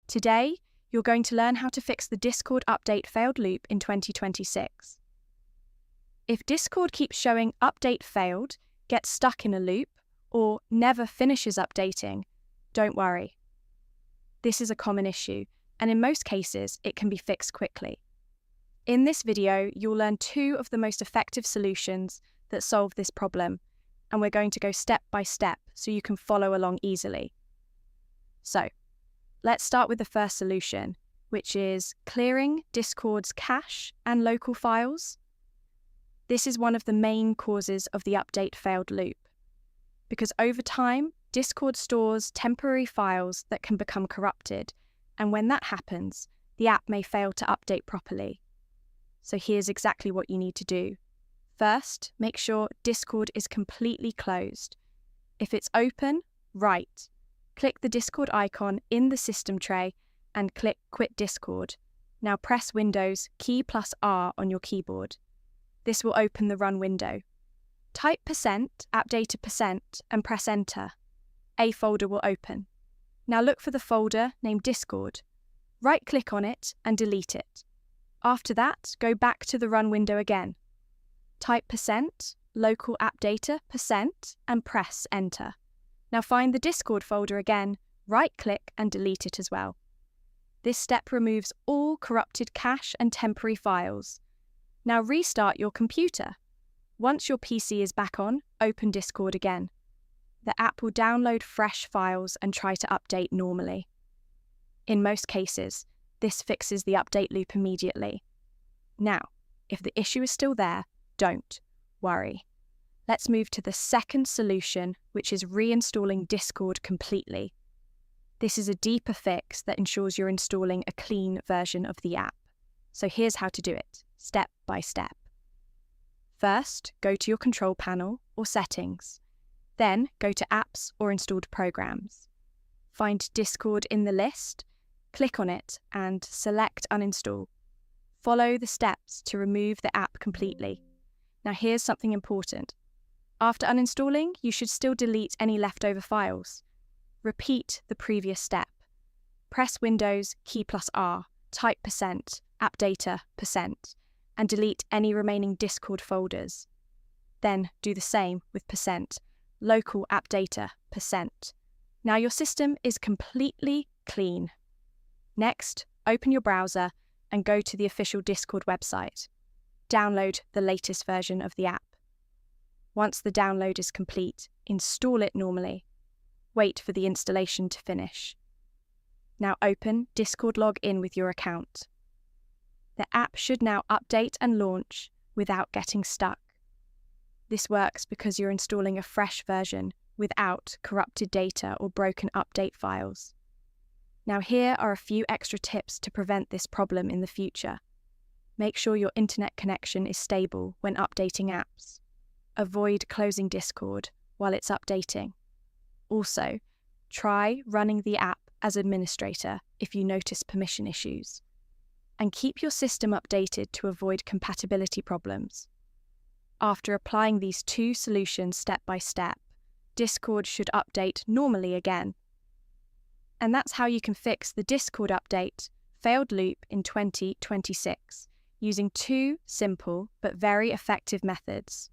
Today, you're going to learn how to fix the Discord update failed loop in 2026. If Discord keeps showing update failed, gets stuck in a loop, or never finishes updating, don't worry. This is a common issue, and in most cases, it can be fixed quickly. In this video, you'll learn 2 of the most effective solutions that solve this problem, and we're going to go step by step so you can follow along easily. So, let's start with the first solution, which is clearing Discord's cache and local files. This is one of the main causes of the update failed loop, because over time, Discord stores temporary files that can become corrupted, and when that happens, the app may fail to update properly. So here's exactly what you need to do. First, make sure Discord is completely closed. If it's open, right. Click the Discord icon in the system tray and click Quit Discord. Now press Windows key plus R on your keyboard. This will open the run window. Type %appdata% and press Enter. A folder will open. Now look for the folder named Discord. Right-click on it and delete it. After that, go back to the run window again. Type %local appdata% and press Enter. Now find the Discord folder again, right-click and delete it as well. This step removes all corrupted cache and temporary files. Now restart your computer. Once your PC is back on, open Discord again. The app will download fresh files and try to update normally. In most cases, this fixes the update loop immediately. Now, if the issue is still there, don't worry. Let's move to the second solution, which is reinstalling Discord completely. This is a deeper fix that ensures you're installing a clean version of the app. So here's how to do it, step by step. First, go to your control panel or settings. Then go to Apps or Installed Programs. Find Discord in the list, click on it and select Uninstall. Follow the steps to remove the app completely. Now here's something important. After uninstalling, you should still delete any leftover files. Repeat the previous step. Press Windows key plus R, type %appdata% and delete any remaining Discord folders. Then do the same with %local appdata%. Now your system is completely clean. Next, open your browser and go to the official Discord website. Download the latest version of the app. Once the download is complete, install it normally. Wait for the installation to finish. Now open Discord login with your account. The app should now update and launch without getting stuck. This works because you're installing a fresh version without corrupted data or broken update files. Now here are a few extra tips to prevent this problem in the future. Make sure your internet connection is stable when updating apps. Avoid closing Discord while it's updating. Also, try running the app as administrator if you notice permission issues. And keep your system updated to avoid compatibility problems. After applying these 2 solutions step by step, Discord should update normally again. And that's how you can fix the Discord update failed loop in 2026 using 2 simple but very effective methods.